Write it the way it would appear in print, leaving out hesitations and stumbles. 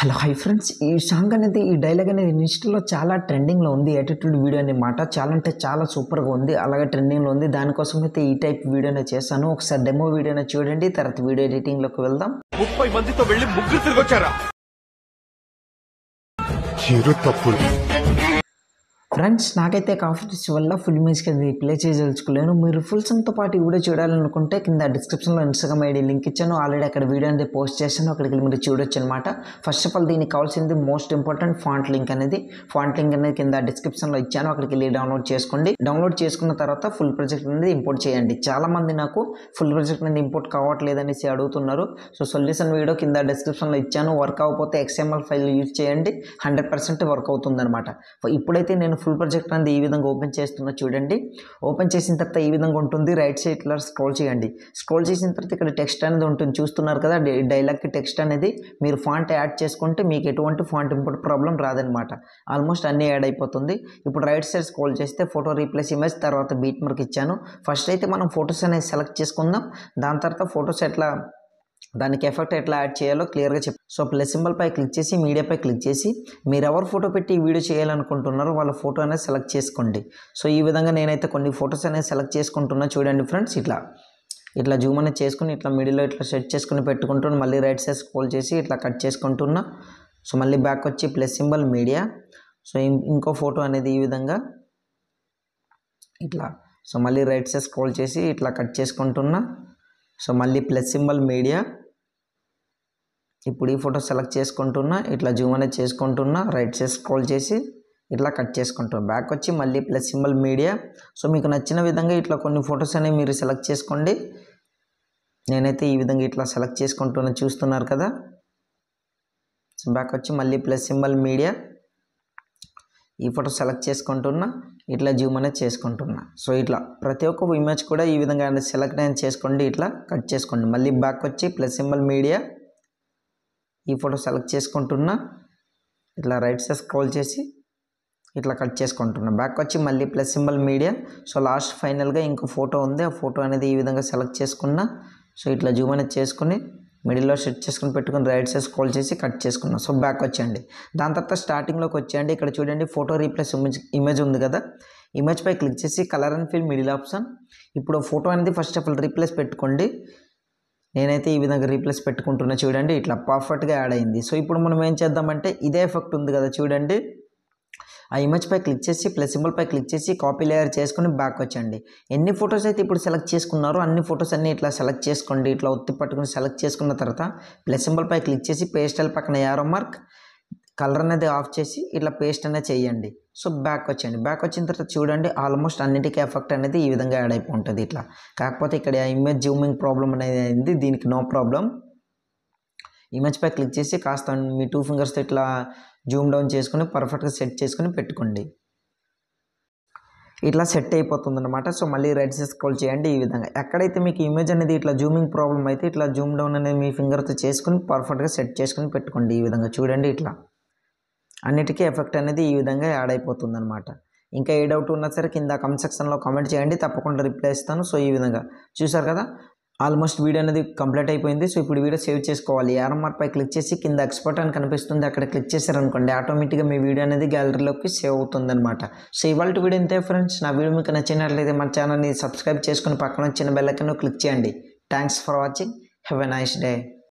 Hello hi friends, ఈ song అనేది ఈ డైలాగ్ అనేది ఇన్స్టాలో చాలా ట్రెండింగ్లో ఉంది. యాటిట్యూడ్ వీడియో అనమాట. చాలా అంటే చాలా సూపర్గా ఉంది, అలాగే ట్రెండింగ్లో ఉంది. దానికోసం అయితే ఈ టైప్ వీడియోనే చేశాను. ఒకసారి డెమో వీడియోనే చూడండి, తర్వాత వీడియో ఎడిటింగ్లోకి వెళ్దాం. 30 మందితో వెళ్ళి ముగ్గురు తిరిగి వచ్చారా? తప్పులు ఫ్రెండ్స్, నాకైతే కాన్ఫిడెన్స్ వల్ల ఫుల్ మ్యూజిక్ అది ప్లే చేయదలుచుకోలేను. మీరు ఫుల్ సాంగ్తో పాటు ఈ వీడియో చూడాలనుకుంటే కింద డిస్క్రిప్షన్లో ఇన్స్టాగ్రామ్ ఐడి లింక్ ఇచ్చాను. ఆల్రెడీ అక్కడ వీడియో అనేది పోస్ట్ చేశాను, అక్కడికి మీరు చూడొచ్చు అనమాట. ఫస్ట్ ఆఫ్ ఆల్ దీనికి కావాల్సింది మోస్ట్ ఇంపార్టెంట్ ఫాంట్ లింక్ అనేది కింద డిస్క్రిప్షన్లో ఇచ్చాను. అక్కడికి వెళ్ళి డౌన్లోడ్ చేసుకోండి. డౌన్లోడ్ చేసుకున్న తర్వాత ఫుల్ ప్రాజెక్ట్ అనేది ఇంపోర్ట్ చేయండి. చాలామంది నాకు ఫుల్ ప్రాజెక్ట్ అనేది ఇంపోర్ట్ కావట్లేదనేసి అడుగుతున్నారు. సో సొల్యూషన్ వీడియో కింద డిస్క్రిప్షన్లో ఇచ్చాను. వర్క్ అవ్వకపోతే XML ఫైల్ యూజ్ చేయండి, 100% వర్క్ అవుతుంది అనమాట. ఇప్పుడైతే నేను ఫుల్ ప్రాజెక్ట్ అనేది ఈ విధంగా ఓపెన్ చేస్తున్నా చూడండి. ఓపెన్ చేసిన తర్వాత ఈ విధంగా ఉంటుంది. రైట్ సైడ్ ఇలా స్క్రోల్ చేయండి. స్క్రోల్ చేసిన తర్వాత ఇక్కడ టెక్స్ట్ అనేది ఉంటుంది, చూస్తున్నారు కదా. డైలాగ్కి టెక్స్ట్ అనేది మీరు ఫాంట్ యాడ్ చేసుకుంటే మీకు ఎటువంటి ఫాంట్ ఇంపోర్ట్ ప్రాబ్లం రాదనమాట. ఆల్మోస్ట్ అన్నీ యాడ్ అయిపోతుంది. ఇప్పుడు రైట్ సైడ్ స్క్రోల్ చేస్తే ఫోటో రీప్లేస్ ఇమేజ్, తర్వాత బీట్ మార్క్ ఇచ్చాను. ఫస్ట్ అయితే మనం ఫొటోస్ అనేది సెలెక్ట్ చేసుకుందాం. దాని తర్వాత ఫొటోస్ ఎట్లా దానికి ఎఫెక్ట్ ఎట్లా యాడ్ చేయాలో క్లియర్గా చెప్పి, సో ప్లస్ సింబల్ పై క్లిక్ చేసి మీడియాపై క్లిక్ చేసి మీరు ఎవరు ఫోటో పెట్టి ఈ వీడియో చేయాలనుకుంటున్నారో వాళ్ళ ఫోటో అనేది సెలెక్ట్ చేసుకోండి. సో ఈ విధంగా నేనైతే కొన్ని ఫొటోస్ అనేది సెలెక్ట్ చేసుకుంటున్నా చూడండి ఫ్రెండ్స్. ఇట్లా జూమ్ అనేది చేసుకుని ఇట్లా మిడిల్లో ఇట్లా సెట్ చేసుకుని పెట్టుకుంటున్నా. మళ్ళీ రైట్ సైడ్ స్క్రోల్ చేసి ఇట్లా కట్ చేసుకుంటున్నా. సో మళ్ళీ బ్యాక్ వచ్చి ప్లస్ సింబల్ మీడియా. సో ఇంకో ఫోటో అనేది ఈ విధంగా ఇట్లా. సో మళ్ళీ రైట్ సైడ్ స్క్రోల్ చేసి ఇట్లా కట్ చేసుకుంటున్నా. సో మళ్ళీ ప్లస్ సింబల్ మీడియా. ఇప్పుడు ఈ ఫోటో సెలెక్ట్ చేసుకుంటున్నా, ఇట్లా జూమ్ అనేది చేసుకుంటున్నా. రైట్ సైడ్ స్క్రోల్ చేసి ఇట్లా కట్ చేసుకుంటున్నా. బ్యాక్ వచ్చి మళ్ళీ ప్లస్ సింబల్ మీడియా. సో మీకు నచ్చిన విధంగా ఇట్లా కొన్ని ఫొటోస్ అనేవి మీరు సెలెక్ట్ చేసుకోండి. నేనైతే ఈ విధంగా ఇట్లా సెలెక్ట్ చేసుకుంటున్నా, చూస్తున్నారు కదా. సో బ్యాక్ వచ్చి మళ్ళీ ప్లస్ సింబల్ మీడియా. ఈ ఫోటో సెలెక్ట్ చేసుకుంటున్నా, ఇట్లా జూమ్ అనేది చేసుకుంటున్నా. సో ఇట్లా ప్రతి ఒక్క ఇమేజ్ కూడా ఈ విధంగా సెలెక్ట్ అనేది చేసుకోండి, ఇట్లా కట్ చేసుకోండి. మళ్ళీ బ్యాక్ వచ్చి ప్లస్ సింబల్ మీడియా. ఈ ఫోటో సెలెక్ట్ చేసుకుంటున్నా, ఇట్లా రైట్ సైడ్ స్క్రోల్ చేసి ఇట్లా కట్ చేసుకుంటున్నా. బ్యాక్ వచ్చి మళ్ళీ plus symbol media. So last ఫైనల్గా ఇంకో ఫోటో ఉంది, ఆ ఫోటో అనేది ఈ విధంగా సెలెక్ట్ చేసుకున్నా. సో ఇట్లా జూమ్ అనేది చేసుకుని మిడిల్లో సెట్ చేసుకుని పెట్టుకుని రైట్ సైడ్ స్క్రోల్ చేసి కట్ చేసుకున్నాం. సో బ్యాక్ వచ్చేయండి. దాని తర్వాత స్టార్టింగ్లోకి వచ్చేయండి. ఇక్కడ చూడండి ఫోటో రీప్లేస్ ఇమేజ్ ఉంది కదా. ఇమేజ్ పై క్లిక్ చేసి colour and fill middle option. ఇప్పుడు ఫోటో అనేది ఫస్ట్ ఆఫ్ ఆల్ రీప్లేస్ పెట్టుకోండి. నేనైతే ఈ విధంగా రీప్లేస్ పెట్టుకుంటున్నా చూడండి. ఇట్లా పర్ఫెక్ట్గా యాడ్ అయింది. సో ఇప్పుడు మనం ఏం చేద్దామంటే ఇదే ఎఫెక్ట్ ఉంది కదా చూడండి, ఆ ఇమేజ్ పై క్లిక్ చేసి ప్లస్ సింబల్ పై క్లిక్ చేసి కాపీ లేయర్ చేసుకుని బ్యాక్ వచ్చండి. ఎన్ని ఫొటోస్ అయితే ఇప్పుడు సెలెక్ట్ చేసుకున్నారో అన్ని ఫొటోస్ అన్ని ఇట్లా సెలెక్ట్ చేసుకోండి. ఇట్లా ఒత్తి పట్టుకుని సెలెక్ట్ చేసుకున్న తర్వాత ప్లస్ సింబల్ పై క్లిక్ చేసి పేస్టల్ పక్కన యారో మార్క్, కలర్ అనేది ఆఫ్ చేసి ఇట్లా పేస్ట్ అనేది చేయండి. సో బ్యాక్ వచ్చేయండి. బ్యాక్ వచ్చిన తర్వాత చూడండి ఆల్మోస్ట్ అన్నిటికీ ఎఫెక్ట్ అనేది ఈ విధంగా యాడ్ అయిపోతుంది ఇట్లా. కాకపోతే ఇక్కడ ఇమేజ్ జూమింగ్ ప్రాబ్లం అనేది అయింది, దీనికి నో ప్రాబ్లం. ఇమేజ్ పై క్లిక్ చేసి కాస్త మీ 2 ఫింగర్స్తో ఇట్లా జూమ్ డౌన్ చేసుకుని పర్ఫెక్ట్గా సెట్ చేసుకుని పెట్టుకోండి. ఇట్లా సెట్ అయిపోతుంది అనమాట. సో మళ్ళీ రైట్ సైడ్ స్క్రోల్ చేయండి. ఈ విధంగా ఎక్కడైతే మీకు ఇమేజ్ అనేది ఇట్లా జూమింగ్ ప్రాబ్లం అయితే ఇట్లా జూమ్ డౌన్ అనేది మీ ఫింగర్తో చేసుకుని పర్ఫెక్ట్గా సెట్ చేసుకుని పెట్టుకోండి. ఈ విధంగా చూడండి. ఇట్లా అన్నిటికీ ఎఫెక్ట్ అనేది ఈ విధంగా యాడ్ అయిపోతుంది అనమాట. ఇంకా ఏ డౌట్ ఉన్నా సరే కింద కామెంట్ సెక్షన్లో కామెంట్ చేయండి, తప్పకుండా రిప్లై ఇస్తాను. సో ఈ విధంగా చూసారు కదా, ఆల్మోస్ట్ వీడియో అనేది కంప్లీట్ అయిపోయింది. సో ఇప్పుడు వీడియో సేవ్ చేసుకోవాలి. యారో మార్క్ పై క్లిక్ చేసి కింద ఎక్స్పోర్ట్ అని కనిపిస్తుంది, అక్కడ క్లిక్ చేశారనుకోండి ఆటోమేటిక్గా మీ వీడియో అనేది గ్యాలరీలోకి సేవ్ అవుతుంది అనమాట. సో ఇవాళ వీడియో ఇంతే ఫ్రెండ్స్. నా వీడియో మీకు నచ్చినట్లయితే మన ఛానల్ని సబ్స్క్రైబ్ చేసుకుని పక్కన వచ్చిన బెల్ ఐకాన్ క్లిక్ చేయండి. Thanks for watching. Have a nice day.